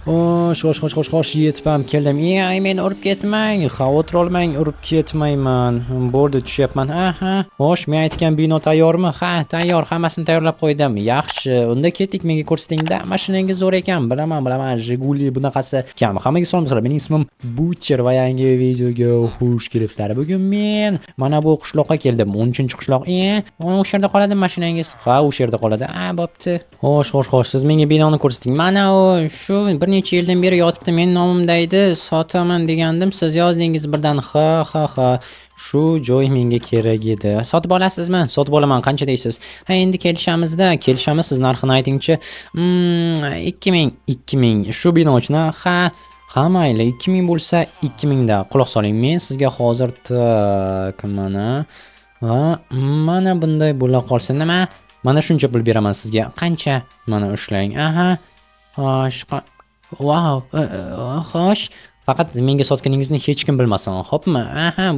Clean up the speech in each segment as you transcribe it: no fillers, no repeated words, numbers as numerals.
Xo'sh, yetib ham keldim. Meni urib ketmang, xavotir olmang, urib ketmayman. Bo'ldi, tushyapman. Xo'sh, men aytgan bino tayyormi? Ha, tayyor, hammasini tayyorlab qo'ydim. Yaxshi, unda ketdik, menga ko'rsating-da. Mashinangiz zo'r ekan. Bilaman, Jiguli bunaqasi kam. Hammaga salom. Mening ismim Butcher va yangi videoga xush kelibsizlar. Bugun men mana bu qishloqqa keldim. 13-qishloq. O'sha yerda qoladi mashinangiz. Ha, o'sha yerda qoladi. Bo'pti. Xo'sh, siz menga binoni ko'rsating. Mana u shu bir necha yildan beri yotibdi. Men nomimda edi, sotaman degandim. Siz yozdingiz birdan. Ha. Shu joy menga kerak edi. Sotib olasizmi? Sotib olaman. Qancha deysiz? Endi kelishamiz. Siz narxini aytingchi. 2000. Shu bino uchun. Ha, mayli. 2000 bo'lsa 2000 da. Quloq soling. Men sizga hozir mana bunday bo'la qolsa nima? Mana shuncha pul beraman sizga. Qancha? Mana ushlang. Xo'sh. Wow. Xo'sh. Faqat menga sotganingizni hech kim bilmasin, xo'pmi?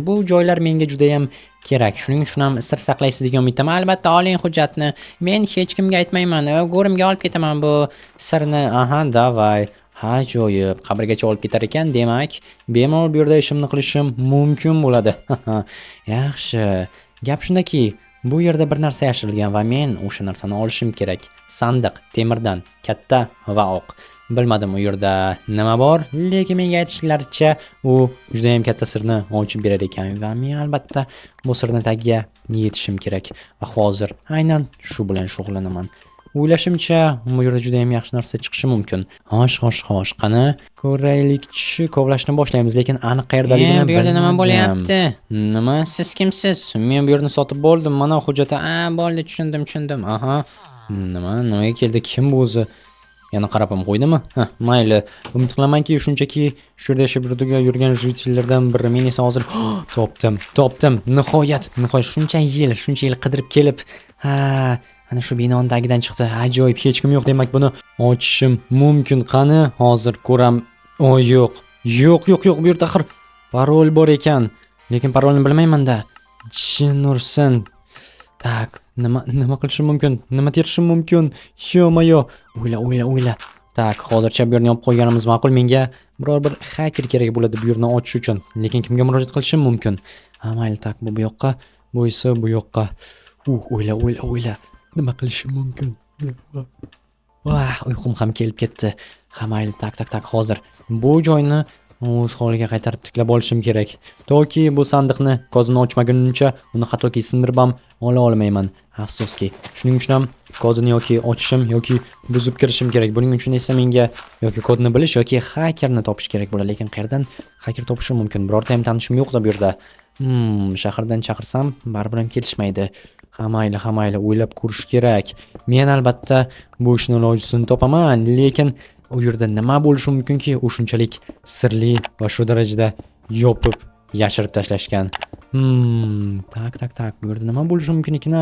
Bu joylar menga juda ham kerak. Shuning uchun ham sir saqlaysiz degan umiddaman. Albatta, oling hujjatni. Men hech kimga aytmayman. Go'rimga olib ketaman bu sirni. Davay. Ajoyib. Qabrgacha olib ketar ekan, demak, bemalol bu yerda ishimni qilishim mumkin bo'ladi. Yaxshi. Gap shundaki, bu yerda bir narsa yashirilgan va men o'sha narsani olishim kerak. Sandiq temirdan, katta va oq. Bilmadim u yerda nima bor, lekin menga aytishlaricha u juda ham katta sirni ochib berar ekan va men albatta bu sirni tagiga yetishim kerak. Va hozir aynan shu bilan shug'ullanaman. O'ylashimcha, bu yerda juda ham yaxshi narsa chiqishi mumkin. Xo'sh, qani ko'raylikchi, kovlashni boshlaymiz, lekin aniq qayerdaligini bilmayman. Bu yerda nima bo'lyapti? Nima? Siz kimsiz? Men bu yerni sotib bo'ldim. Mana hujjati. Bo'ldi, tushundim. Nimaga keldi? Kim bu o'zi? Yana qarab ham qo'ydimi? Mayli. Umid qilamanki, shunchaki shu yerda yashab yurgan jitellardan biri. Men esa hozir topdim. Nihoyat shuncha yil qidirib kelib, ana shu binoning tagidan chiqdi. Ajoyib, hech kim yo'q, demak buni ochishim mumkin. Qani, hozir ko'ram. Yo'q, bu yerda axir parol bor ekan. Lekin parolni bilmayman-da. Jin ursin. Tak, nima qilishim mumkin? Nima terishim mumkin? Yo-mayo. O'yla. Tak, hozircha bu yerni yopib qo'yganimiz ma'qul. Menga biror bir hacker kerak bo'ladi bu yerni ochish uchun. Lekin kimga murojaat qilishim mumkin? Mayli, tak, bu yoqqa, bu esa bu yoqqa. O'yla. Nima qilishim mumkin? Uyqum ham kelib ketdi. Mayli, tak, hozir bu joyni o'z holiga qaytarib tiklab olishim kerak. Toki bu sandiqni kodini ochmagunimcha uni hattoki sindirib ham ola olmayman. Afsuski. Shuning uchun ham kodini yoki ochishim yoki buzib kirishim kerak. Buning uchun esa menga yoki kodni bilish yoki hakerni topish kerak bo'ladi. Lekin qayerdan haker topishim mumkin? Birorta ham tanishim yo'q-da bu yerda. Shahardan chaqirsam baribir ham kelishmaydi. Mayli, o'ylab ko'rish kerak. Men albatta bu ishning ilojini topaman, lekin u yerda nima bo'lishi mumkinki, u shunchalik sirli va shu darajada yopib, yashirib tashlashgan. Tak. Bu yerda nima bo'lishi mumkin ekan?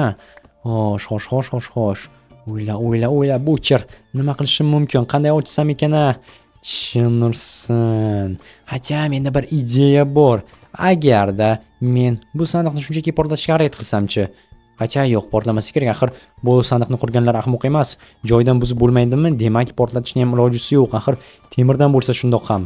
Xo'sh. O'yla, Butcher. Nima qilishim mumkin? Qanday ochsam ekan? Tushunursin. Menda bir ideya bor. Agarda men bu sandiqni shunchaki portlatishga harakat qilsam-chi? Yo'q, portlamasa kerak. Axir bu sandiqni qurganlar ahmoq emas. Joydan buzib bo'lmaydimi? Demak, portlatishning ham ilojisi yo'q. Axir temirdan bo'lsa shundoq ham.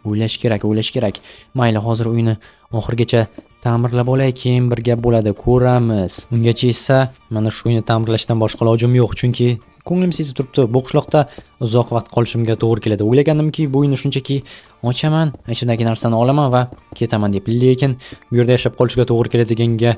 O'ylash kerak. Mayli, hozir uyni oxirgacha ta'mirlab olay, keyin bir gap bo'ladi, ko'ramiz. Ungacha esa mana shu uyni ta'mirlashdan boshqa ilojim yo'q, chunki ko'nglim sezib turibdi. Bu qishloqda uzoq vaqt qolishimga to'g'ri keladi. O'ylaganimki, bu uyni shunchaki ochaman, ichidagi narsani olaman va ketaman deb. Lekin bu yerda yashab qolishga to'g'ri keladiganga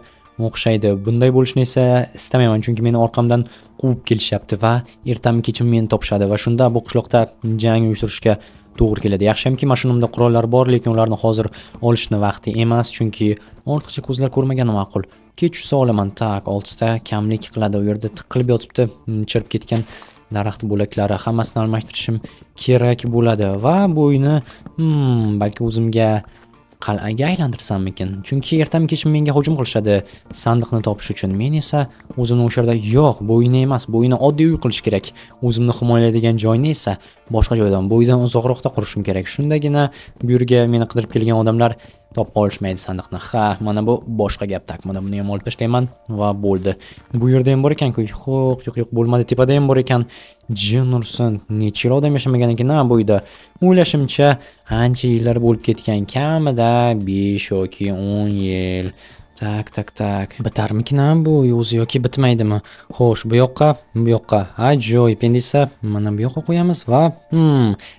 o'xshaydi. Bunday bo'lishni esa istamayman, chunki meni orqamdan quvib kelishyapti va ertami kechim meni topishadi va shunda bu qishloqda jang uyushtirishga to'g'ri keladi. Yaxshiyamki mashinamda qurollar bor, lekin ularni hozir olishni vaqti emas, chunki ortiqcha ko'zlar ko'rmagani ma'qul. Kech tushsa olaman. Tak, 6 ta kamlik qiladi. U yerda tiqilib yotibdi, chirib ketgan daraxt bo'laklari. Hammasini almashtirishim kerak bo'ladi va bu uyni balki o'zimga qal'aga aylantirsammikin? Chunki ertami kechmi menga hujum qilishadi sandiqni topish uchun. Men esa o'zimni o'sha yerda yo'q, bu uyni emas, bu uyni oddiy uy qilish kerak. O'zimni himoyalaydigan joyni esa boshqa joydan, bu uydan uzoqroqda qurishim kerak. Shundagina bu yerga meni qidirib kelgan odamlar topib olishmaydi sandiqni. Ha, mana bu boshqa gap. Tak, mana buni ham olib tashlayman va bo'ldi. Bu yerda ham bor ekan-ku. Yo'q, bo'lmadi. Tepada ham bor ekan. Jin ursin. Necha yil odam yashamagan ekan bu uyda. O'ylashimcha, ancha yillar bo'lib ketgan. Kamida 5 yoki 10 yil. Tak. Bitarmikin bu o'zi yoki bitmaydimi? Xo'sh, bu yoqqa. Ajoyib. Endi esa mana bu yoqqa qo'yamiz va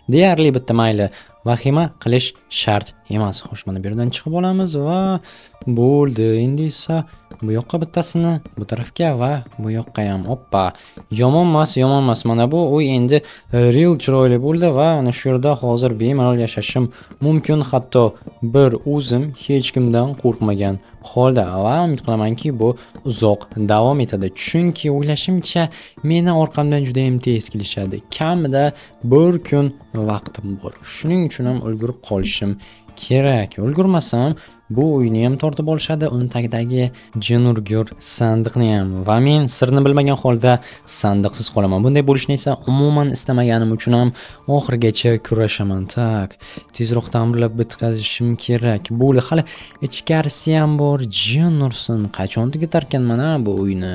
deyarli bitta, mayli. Vahima qilish shart emas. Xo'sh, mana bu yerdan chiqib olamiz va bo'ldi. Endi esa bu yoqqa bittasini, bu tarafga va bu yoqqa ham. Hoppa. Yomon emas. Mana bu uy endi real chiroyli bo'ldi va ana shu yerda hozir bemalol yashashim mumkin. Hatto bir o'zim hech kimdan qo'rqmagan holda va umid qilamanki bu uzoq davom etadi. Chunki o'ylashimcha meni orqamdan juda ham tez kelishadi. Kamida bir kun vaqtim bor. Shuning uchun ham ulgurib qolishim kerak. Ulgurmasam bu uyni ham tortib olishadi, uni tagidagi jinurgur sandiqni ham va men sirni bilmagan holda sandiqsiz qolaman. Bunday bo'lishni esa umuman istamaganim uchun ham oxirigacha kurashaman. Tak, tezroq ta'mirlab bitkazishim kerak. Bo'ldi, hali ichkarisi ham bor. Jin ursin, qachon tugatarkan mana bu uyni?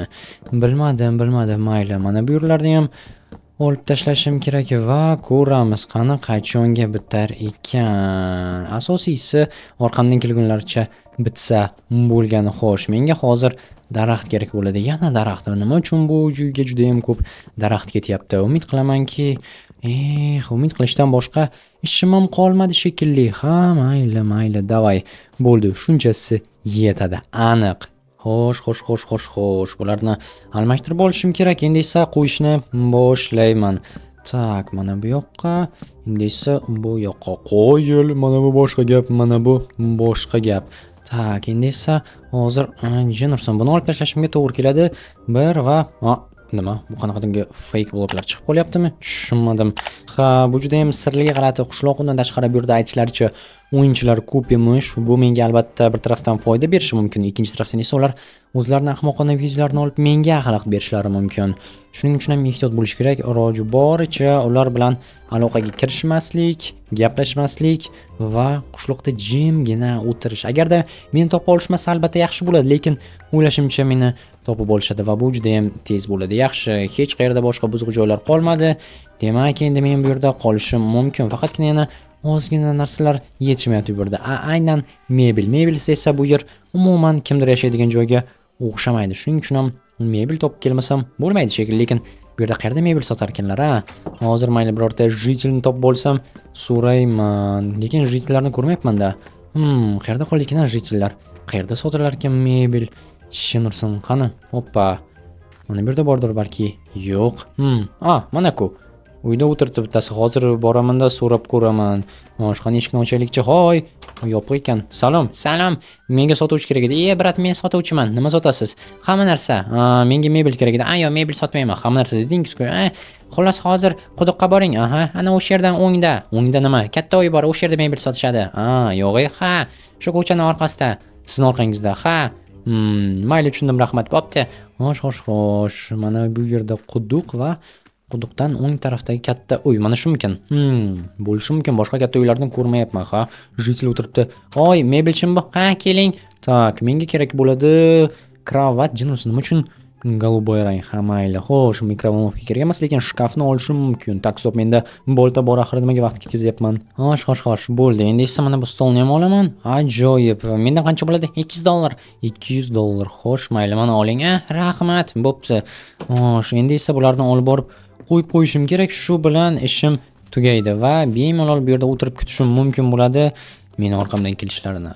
Bilmadim, mayli. Mana bu yerlarni ham olib tashlashim kerak va ko'ramiz qani qachonga bitar ekan. Asosiysi orqamdan kelgunlarcha bitsa bo'lgani. Xo'sh, menga hozir daraxt kerak bo'ladi. Yana daraxt. Nima uchun bu uyga juda ham ko'p daraxt ketyapti? Umid qilamanki, umid qilishdan boshqa ishim ham qolmadi shekilli. Ha, mayli, davay. Bo'ldi, shunchasi yetadi. Aniq. Xo'sh. Bularni almashtirib olishim kerak. Endi esa qo'yishni boshlayman. Tak, mana bu yoqqa, endi esa bu yoqqa qo'yil. Mana bu boshqa gap, mana bu boshqa gap. Tak, endi esa hozir jin ursin. Buni olib tashlashimga to'g'ri keladi. Bir va nima? Bu qanaqadangi fake bloklar chiqib qolyaptimi? Tushunmadim. Ha, bu juda ham sirli g'alati. Qishloq undan tashqari bu yerda aytishlaricha o'yinchilar ko'p emish. Bu menga albatta bir tarafdan foyda berishi mumkin. Ikkinchi tarafdan esa ular o'zlarining ahmoqona videolarini olib menga xalaqit berishlari mumkin. Shuning uchun ham ehtiyot bo'lish kerak. Iloji boricha ular bilan aloqaga kirishmaslik, gaplashmaslik va qishloqda jimgina o'tirish. Agarda meni topib olishmasa albatta yaxshi bo'ladi, lekin o'ylashimcha meni topib olishadi va bu juda ham tez bo'ladi. Yaxshi, hech qayerda boshqa buzuq joylar qolmadi. Demak, endi men bu yerda qolishim mumkin. Faqatgina yana ozgina narsalar yetishmayapti bu yerda. Aynan mebel esa bu yer umuman kimdir yashaydigan joyga o'xshamaydi. Shuning uchun ham mebel topib kelmasam bo'lmaydi shekilli. Lekin bu yerda qayerda mebel sotar ekanlar, Hozir mayli birorta jitelni topib olsam so'rayman. Lekin jitellarni ko'rmayapman-da. Qayerda qoldi ekan jitellar? Qayerda sotilar ekan mebel? Tushunursan, qani? Hoppa. Mana bu yerda bordir balki. Yo'q. Mana-ku. Uyda o'tiribdi bittasi. Hozir boraman-da so'rab ko'raman. Boshqa eshikni ochaylikchi. Hoy, yopiq ekan. Salom. Menga sotuvchi kerak edi. Brat, men sotuvchiman. Nima sotasiz? Hamma narsa. Menga mebel kerak edi. Yo'q, mebel sotmayman. Hamma narsa dedingiz-ku. Xullas, hozir quduqqa boring. Ana o'sha yerdan o'ngda. O'ngda nima? Katta uy bor. O'sha yerda mebel sotishadi. Yo'q, shu ko'chaning orqasida. Sizning orqangizda. Mayli, tushundim, rahmat. Bo'pti. Xo'sh. Mana bu yerda quduq va quduqdan o'ng tarafdagi katta uy. Mana shumikin. Bo'lishi mumkin. Boshqa katta uylarni ko'rmayapman. Jitel o'tiribdi. Hoy, mebelchim bu. Keling. Tak, menga kerak bo'ladi kravat. Jinus nima uchun голубой rang? Mayli. Xo'sh, mikrovolnovka kerak emas, lekin shkafni olishim mumkin. Tak, stop, menda bolta bor, axir nimaga vaqt ketkazyapman? Xo'sh. Bo'ldi. Endi esa mana bu stolni ham olaman. Ajoyib. Mendan qancha bo'ladi? $200. $200. Xo'sh, mayli, mana oling. Rahmat. Bo'pti. Xo'sh, endi esa bularni olib borib qo'yib qo'yishim kerak. Shu bilan ishim tugaydi va bemalol bu yerda o'tirib kutishim mumkin bo'ladi meni orqamdan kelishlarini.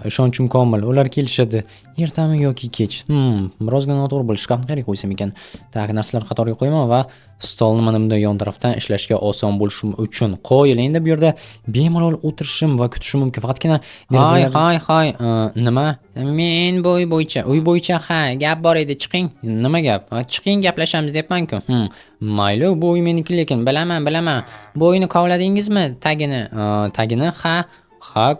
Ishonchim komil. Ular kelishadi. Ertami yoki kech. Birozgina noto'g'ri bo'lishi. Shkafni qayerga qo'ysam ekan? Tak, narsalar qatoriga qo'yaman va stolni mana bunday yon tarafdan ishlashga oson bo'lishi uchun qo'yil. Endi bu yerda bemalol o'tirishim va kutishim mumkin. Faqatgina Hoy. Nima? Men uy bo'yicha gap bor edi. Chiqing. Nima gap? Chiqing, gaplashamiz deyapman-ku. Mayli, bu uy meniki, lekin bilaman. Bu uyni kovladingizmi? Tagini?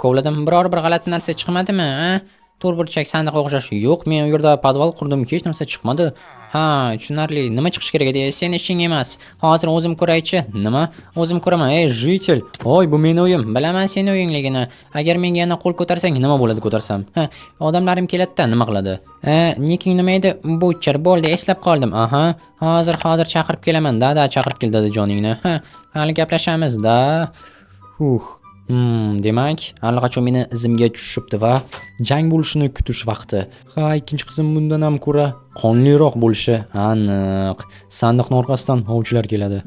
Kovladim. Biror bir g'alati narsa chiqmadimi? to'rtburchak sandiqqa o'xshash. Yo'q, men u yerda podval qurdim, hech narsa chiqmadi. Ha, tushunarli. Nima chiqish kerak edi? Sen ishing emas. Hozir o'zim ko'raychi. Nima? O'zim ko'raman. Ey, jitel. Oy, bu mening o'yim. Bilaman sening o'yingligini. Agar menga yana qo'l ko'tarsang, nima bo'ladi ko'tarsam? Ha, odamlarim keladi-da, nima qiladi? Niking nima edi? Butcher bo'ldi, eslab qoldim. Aha. Hozir chaqirib kelaman. Da, chaqirib kel dedi joningni. Ha, hali gaplashamiz-da. Demak, allaqachon meni izimga tushibdi va jang bo'lishini kutish vaqti. Ha, ikkinchi qism bundan ham ko'ra qonliroq bo'lishi aniq. Sandiqning orqasidan ovchilar keladi.